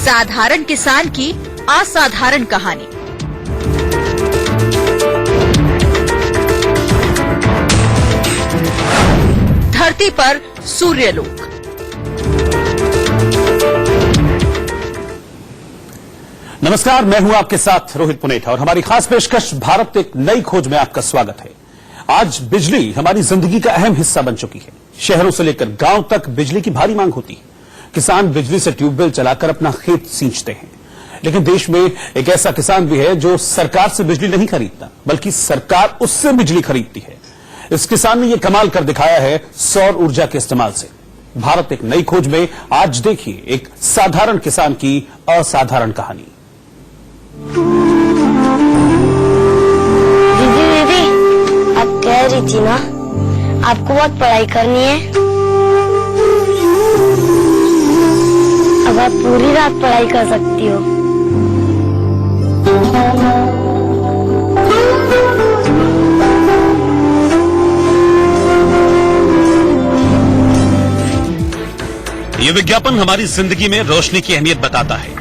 साधारण किसान की असाधारण कहानी। धरती पर सूर्यलोक। नमस्कार, मैं हूं आपके साथ रोहित पुनेठा और हमारी खास पेशकश भारत एक नई खोज में आपका स्वागत है। आज बिजली हमारी जिंदगी का अहम हिस्सा बन चुकी है। शहरों से लेकर गांव तक बिजली की भारी मांग होती है। किसान बिजली से ट्यूबवेल चलाकर अपना खेत सींचते हैं, लेकिन देश में एक ऐसा किसान भी है जो सरकार से बिजली नहीं खरीदता, बल्कि सरकार उससे बिजली खरीदती है। इस किसान ने यह कमाल कर दिखाया है सौर ऊर्जा के इस्तेमाल से। भारत एक नई खोज में आज देखिए एक साधारण किसान की असाधारण कहानी। दीदी, आप कह रही थी ना आपको बहुत पढ़ाई करनी है। अब आप पूरी रात पढ़ाई कर सकती हो। ये विज्ञापन हमारी जिंदगी में रोशनी की अहमियत बताता है।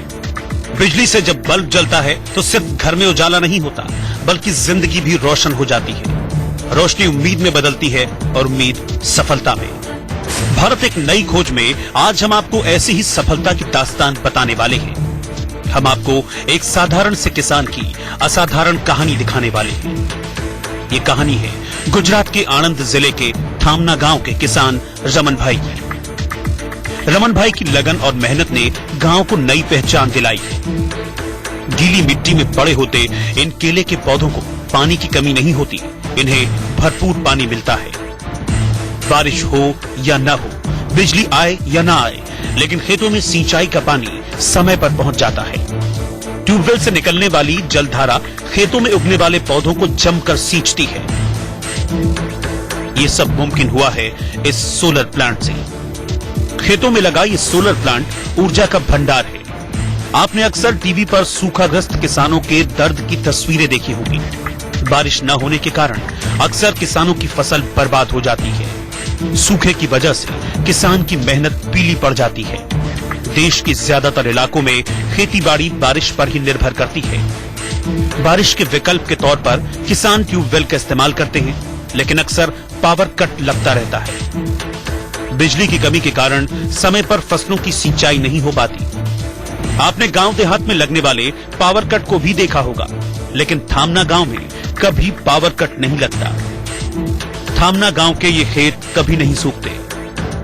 बिजली से जब बल्ब जलता है तो सिर्फ घर में उजाला नहीं होता, बल्कि जिंदगी भी रोशन हो जाती है। रोशनी उम्मीद में बदलती है और उम्मीद सफलता में। भारत एक नई खोज में आज हम आपको ऐसी ही सफलता की दास्तान बताने वाले हैं। हम आपको एक साधारण से किसान की असाधारण कहानी दिखाने वाले हैं। ये कहानी है गुजरात के आणंद जिले के थामना गांव के किसान रमन भाई की। रमन भाई की लगन और मेहनत ने गांव को नई पहचान दिलाई है। गीली मिट्टी में बड़े होते इन केले के पौधों को पानी की कमी नहीं होती, इन्हें भरपूर पानी मिलता है। बारिश हो या न हो, बिजली आए या ना आए, लेकिन खेतों में सिंचाई का पानी समय पर पहुंच जाता है। ट्यूबवेल से निकलने वाली जलधारा खेतों में उगने वाले पौधों को जमकर सींचती है। ये सब मुमकिन हुआ है इस सोलर प्लांट से। खेतों में लगा ये सोलर प्लांट ऊर्जा का भंडार है। आपने अक्सर टीवी पर सूखाग्रस्त किसानों के दर्द की तस्वीरें देखी होंगी। बारिश न होने के कारण अक्सर किसानों की फसल बर्बाद हो जाती है। सूखे की वजह से किसान की मेहनत पीली पड़ जाती है। देश के ज्यादातर इलाकों में खेतीबाड़ी बारिश पर ही निर्भर करती है। बारिश के विकल्प के तौर पर किसान ट्यूबवेल का इस्तेमाल करते हैं, लेकिन अक्सर पावर कट लगता रहता है। बिजली की कमी के कारण समय पर फसलों की सिंचाई नहीं हो पाती। आपने गांव देहात में लगने वाले पावर कट को भी देखा होगा, लेकिन थामना गांव में कभी पावर कट नहीं लगता। थामना गांव के ये खेत कभी नहीं सूखते।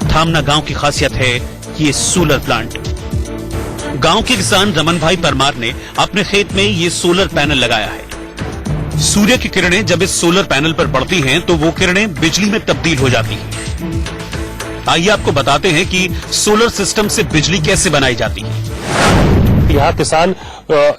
थामना गांव की खासियत है ये सोलर प्लांट। गांव के किसान रमन भाई परमार ने अपने खेत में ये सोलर पैनल लगाया है। सूर्य की किरणें जब इस सोलर पैनल पर पड़ती हैं तो वो किरणें बिजली में तब्दील हो जाती हैं। आइए आपको बताते हैं कि सोलर सिस्टम से बिजली कैसे बनाई जाती है। यहाँ किसान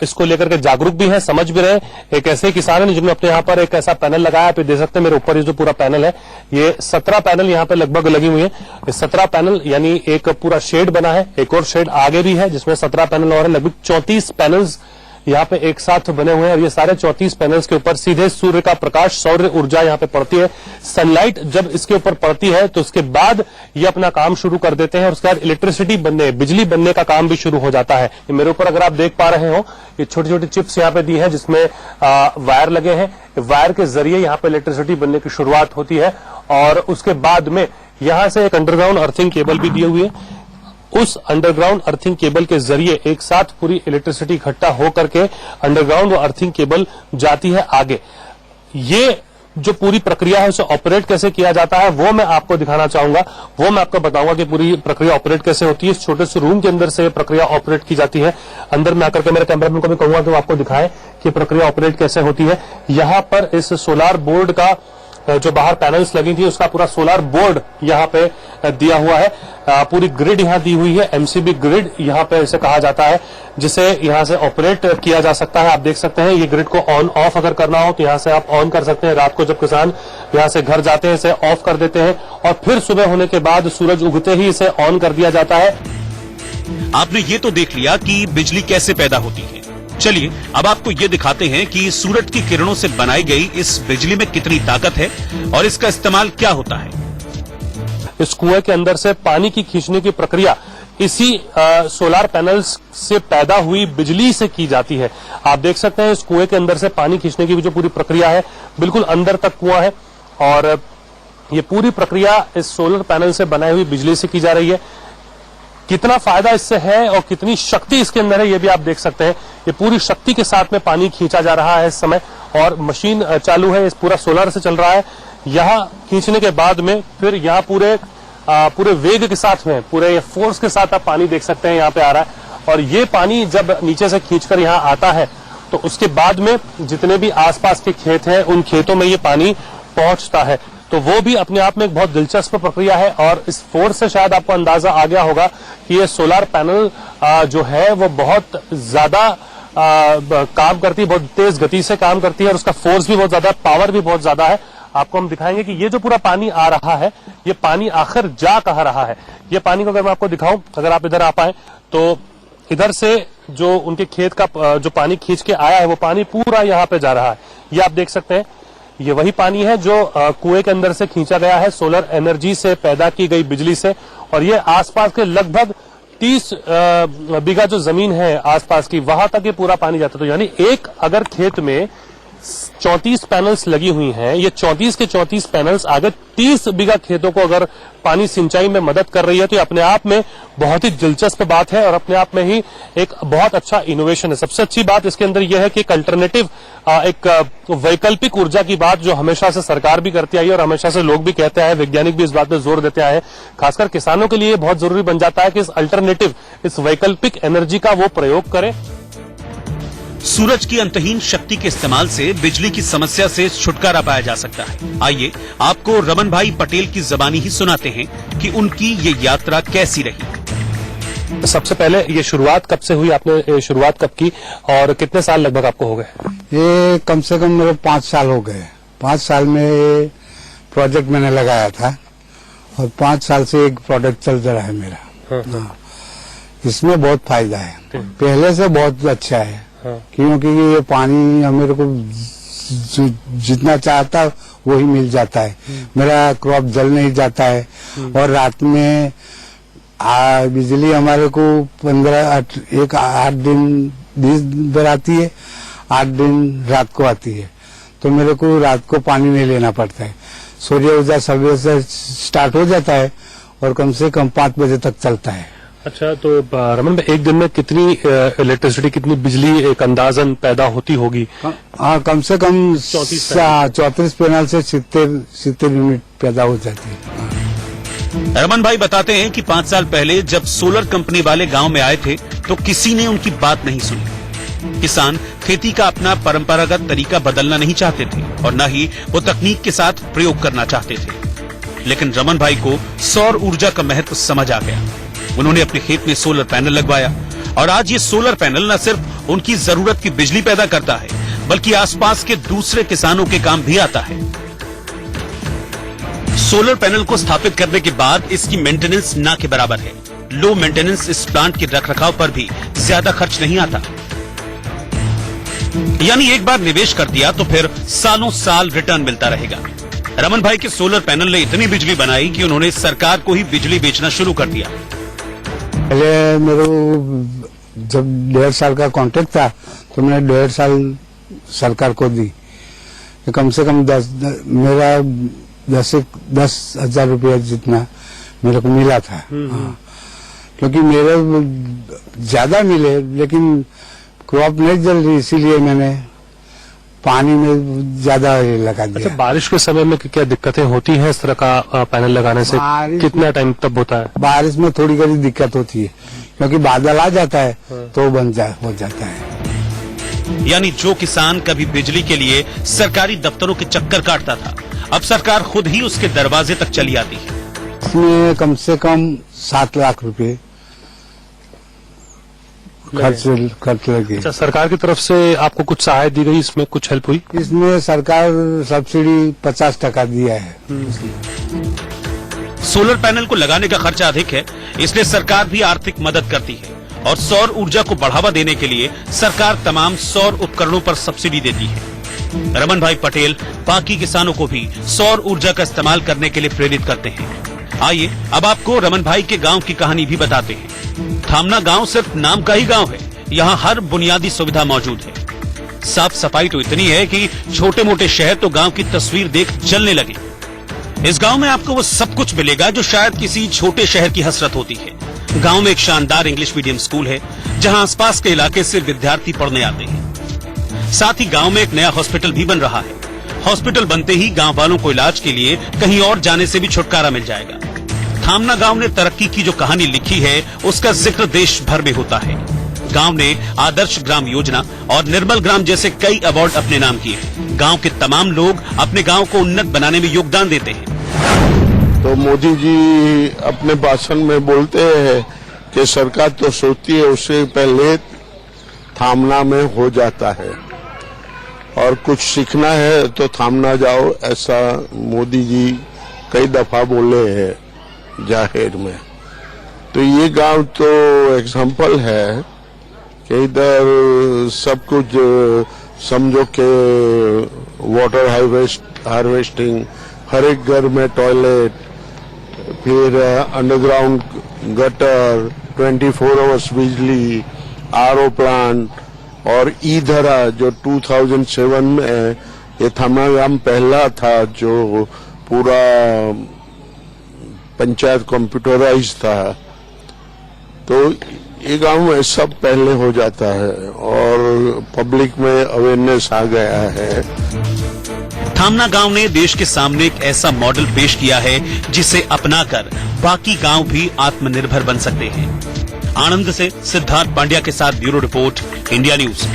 इसको लेकर के जागरूक भी हैं, समझ भी रहे। एक ऐसे किसान है जिन्होंने अपने यहाँ पर एक ऐसा पैनल लगाया। आप देख सकते हैं मेरे ऊपर ये जो पूरा पैनल है, ये 17 पैनल यहाँ पे लगभग लगी हुई है। ये 17 पैनल यानी एक पूरा शेड बना है। एक और शेड आगे भी है जिसमें 17 पैनल और है। लगभग 34 पैनल्स यहाँ पे एक साथ बने हुए हैं और ये सारे 34 पैनल्स के ऊपर सीधे सूर्य का प्रकाश, सौर ऊर्जा यहाँ पे पड़ती है। सनलाइट जब इसके ऊपर पड़ती है तो उसके बाद ये अपना काम शुरू कर देते हैं और उसके बाद इलेक्ट्रिसिटी बनने, बिजली बनने का काम भी शुरू हो जाता है। ये मेरे ऊपर अगर आप देख पा रहे हो, ये छोटी छोटी चिप्स यहाँ पे दी है जिसमें वायर लगे हैं। वायर के जरिए यहाँ पे इलेक्ट्रिसिटी बनने की शुरुआत होती है और उसके बाद में यहाँ से एक अंडरग्राउंड अर्थिंग केबल भी दी हुई है। उस अंडरग्राउंड अर्थिंग केबल के जरिए एक साथ पूरी इलेक्ट्रिसिटी इकट्ठा होकर के अंडरग्राउंड वो अर्थिंग केबल जाती है आगे। ये जो पूरी प्रक्रिया है उसे ऑपरेट कैसे किया जाता है वो मैं आपको दिखाना चाहूंगा। वो मैं आपको बताऊंगा कि पूरी प्रक्रिया ऑपरेट कैसे होती है। इस छोटे से रूम के अंदर से प्रक्रिया ऑपरेट की जाती है। अंदर में आकर के मेरे कैमरामैन को भी कहूंगा कि वो आपको दिखाए कि प्रक्रिया ऑपरेट कैसे होती है। यहाँ पर इस सोलार बोर्ड का जो बाहर पैनल्स लगी थी उसका पूरा सोलार बोर्ड यहाँ पे दिया हुआ है। पूरी ग्रिड यहाँ दी हुई है, एमसीबी ग्रिड यहाँ पे इसे कहा जाता है, जिसे यहाँ से ऑपरेट किया जा सकता है। आप देख सकते हैं ये ग्रिड को ऑन ऑफ अगर करना हो तो यहाँ से आप ऑन कर सकते हैं। रात को जब किसान यहाँ से घर जाते हैं इसे ऑफ कर देते हैं और फिर सुबह होने के बाद सूरज उगते ही इसे ऑन कर दिया जाता है। आपने ये तो देख लिया कि बिजली कैसे पैदा होती है। चलिए अब आपको ये दिखाते हैं कि सूरज की किरणों से बनाई गई इस बिजली में कितनी ताकत है और इसका इस्तेमाल क्या होता है। इस कुएं के अंदर से पानी की खींचने की प्रक्रिया इसी सोलार पैनल्स से पैदा हुई बिजली से की जाती है। आप देख सकते हैं इस कुएं के अंदर से पानी खींचने की जो पूरी प्रक्रिया है, बिल्कुल अंदर तक कुआं है और ये पूरी प्रक्रिया इस सोलर पैनल से बनाई हुई बिजली से की जा रही है। कितना फायदा इससे है और कितनी शक्ति इसके अंदर है ये भी आप देख सकते हैं। ये पूरी शक्ति के साथ में पानी खींचा जा रहा है इस समय और मशीन चालू है, इस पूरा सोलर से चल रहा है। यहाँ खींचने के बाद में फिर यहाँ पूरे वेग के साथ में, पूरे फोर्स के साथ आप पानी देख सकते हैं यहाँ पे आ रहा है और ये पानी जब नीचे से खींचकर यहाँ आता है तो उसके बाद में जितने भी आसपास के खेत हैं उन खेतों में ये पानी पहुंचता है। तो वो भी अपने आप में एक बहुत दिलचस्प प्रक्रिया है और इस फोर्स से शायद आपको अंदाजा आ गया होगा कि ये सोलार पैनल जो है वो बहुत ज्यादा काम करती है, बहुत तेज गति से काम करती है और उसका फोर्स भी बहुत ज्यादा, पावर भी बहुत ज्यादा है। आपको हम दिखाएंगे कि ये जो पूरा पानी आ रहा है, ये पानी आखिर जा कहाँ रहा है। ये पानी को अगर मैं आपको दिखाऊं, अगर आप इधर आ पाए तो इधर से जो उनके खेत का जो पानी खींच के आया है वो पानी पूरा यहाँ पे जा रहा है। ये आप देख सकते हैं, ये वही पानी है जो कुएं के अंदर से खींचा गया है सोलर एनर्जी से पैदा की गई बिजली से और ये आसपास के लगभग 30 बीघा जो जमीन है आसपास की, वहां तक ये पूरा पानी जाता है। तो यानी एक अगर खेत में 34 पैनल्स लगी हुई हैं, ये 34 के 34 पैनल्स अगर 30 बीघा खेतों को अगर पानी सिंचाई में मदद कर रही है तो ये अपने आप में बहुत ही दिलचस्प बात है और अपने आप में ही एक बहुत अच्छा इनोवेशन है। सबसे अच्छी बात इसके अंदर यह है कि एक अल्टरनेटिव, एक वैकल्पिक ऊर्जा की बात जो हमेशा से सरकार भी करती आई है और हमेशा से लोग भी कहते आए, वैज्ञानिक भी इस बात पर जोर देते आए हैं, खासकर किसानों के लिए बहुत जरूरी बन जाता है कि इस अल्टरनेटिव, इस वैकल्पिक एनर्जी का वो प्रयोग करें। सूरज की अंतहीन शक्ति के इस्तेमाल से बिजली की समस्या से छुटकारा पाया जा सकता है। आइए आपको रमन भाई पटेल की जबानी ही सुनाते हैं कि उनकी ये यात्रा कैसी रही। सबसे पहले ये शुरुआत कब से हुई, आपने शुरुआत कब की और कितने साल लगभग आपको हो गए? ये कम से कम मेरे 5 साल हो गए। 5 साल में प्रोजेक्ट मैंने लगाया था और 5 साल से एक प्रोजेक्ट चल रहा है मेरा। हाँ। इसमें बहुत फायदा है, पहले से बहुत अच्छा है। क्योंकि ये पानी मेरे को जितना चाहता वही मिल जाता है, मेरा क्रॉप जल नहीं जाता है और रात में बिजली हमारे को 8 दिन भर आती है, 8 दिन रात को आती है। तो मेरे को रात को पानी नहीं लेना पड़ता है, सूर्य उदय सवेरे से स्टार्ट हो जाता है और कम से कम 5 बजे तक चलता है। अच्छा, तो रमन भाई एक दिन में कितनी इलेक्ट्रिसिटी, कितनी बिजली एक अंदाजन पैदा होती होगी? हाँ, कम से कम 34 पैनल से 70 यूनिट पैदा हो जाती है। रमन भाई बताते हैं कि 5 साल पहले जब सोलर कंपनी वाले गांव में आए थे तो किसी ने उनकी बात नहीं सुनी। किसान खेती का अपना परंपरागत तरीका बदलना नहीं चाहते थे और न ही वो तकनीक के साथ प्रयोग करना चाहते थे। लेकिन रमन भाई को सौर ऊर्जा का महत्व समझ आ गया। उन्होंने अपने खेत में सोलर पैनल लगवाया और आज ये सोलर पैनल न सिर्फ उनकी जरूरत की बिजली पैदा करता है बल्कि आसपास के दूसरे किसानों के काम भी आता है। सोलर पैनल को स्थापित करने के बाद इसकी मेंटेनेंस ना के बराबर है। लो मेंटेनेंस इस प्लांट के रखरखाव पर भी ज्यादा खर्च नहीं आता, यानी एक बार निवेश कर दिया तो फिर सालों साल रिटर्न मिलता रहेगा। रमन भाई के सोलर पैनल ने इतनी बिजली बनाई कि उन्होंने सरकार को ही बिजली बेचना शुरू कर दिया। पहले मेरे जब 1.5 साल का कॉन्ट्रैक्ट था तो मैंने 1.5 साल सरकार को दी। कम से कम 10,000 रुपया जितना मेरे को मिला था। हाँ। क्योंकि मेरे ज्यादा मिले लेकिन क्रॉप नहीं जल रही, इसीलिए मैंने पानी में ज्यादा लगा दिया। अच्छा, बारिश के समय में क्या दिक्कतें होती हैं इस तरह का पैनल लगाने से? कितना टाइम तब होता है? बारिश में थोड़ी घड़ी दिक्कत होती है क्योंकि बादल आ जाता है तो हो जाता है। यानी जो किसान कभी बिजली के लिए सरकारी दफ्तरों के चक्कर काटता था, अब सरकार खुद ही उसके दरवाजे तक चली आती है। इसमें कम से कम 7 लाख रुपए खर्च लगे। अच्छा, सरकार की तरफ से आपको कुछ सहायता दी गई, इसमें कुछ हेल्प हुई? इसमें सरकार सब्सिडी 50% दिया है। सोलर पैनल को लगाने का खर्चा अधिक है, इसलिए सरकार भी आर्थिक मदद करती है और सौर ऊर्जा को बढ़ावा देने के लिए सरकार तमाम सौर उपकरणों पर सब्सिडी देती है। रमन भाई पटेल बाकी किसानों को भी सौर ऊर्जा का इस्तेमाल करने के लिए प्रेरित करते हैं। आइए अब आपको रमन भाई के गांव की कहानी भी बताते हैं। थामना गांव सिर्फ नाम का ही गांव है। यहाँ हर बुनियादी सुविधा मौजूद है। साफ सफाई तो इतनी है कि छोटे मोटे शहर तो गांव की तस्वीर देख जलने लगे। इस गांव में आपको वो सब कुछ मिलेगा जो शायद किसी छोटे शहर की हसरत होती है। गांव में एक शानदार इंग्लिश मीडियम स्कूल है जहां आसपास के इलाके से विद्यार्थी पढ़ने आते हैं। साथ ही गांव में एक नया हॉस्पिटल भी बन रहा है। हॉस्पिटल बनते ही गांव वालों को इलाज के लिए कहीं और जाने से भी छुटकारा मिल जाएगा। थामना गांव ने तरक्की की जो कहानी लिखी है उसका जिक्र देश भर में होता है। गांव ने आदर्श ग्राम योजना और निर्मल ग्राम जैसे कई अवार्ड अपने नाम किए हैं। गांव के तमाम लोग अपने गांव को उन्नत बनाने में योगदान देते हैं। तो मोदी जी अपने भाषण में बोलते हैं कि सरकार तो सोचती है उससे पहले थामना में हो जाता है, और कुछ सीखना है तो थामना जाओ, ऐसा मोदी जी कई दफा बोले हैं जाहिर में। तो ये गांव तो एग्जाम्पल है कि इधर सब कुछ समझो कि वाटर हार्वेस्टिंग, हर एक घर में टॉयलेट, फिर अंडरग्राउंड गटर, 24 आवर्स बिजली, आरओ प्लांट, और ई-धरा जो 2007 में ये थामना गांव पहला था जो पूरा पंचायत कंप्यूटराइज था। तो ये गांव में सब पहले हो जाता है और पब्लिक में अवेयरनेस आ गया है। थामना गांव ने देश के सामने एक ऐसा मॉडल पेश किया है जिसे अपनाकर बाकी गांव भी आत्मनिर्भर बन सकते हैं। आनंद से सिद्धार्थ पांड्या के साथ ब्यूरो रिपोर्ट, इंडिया न्यूज।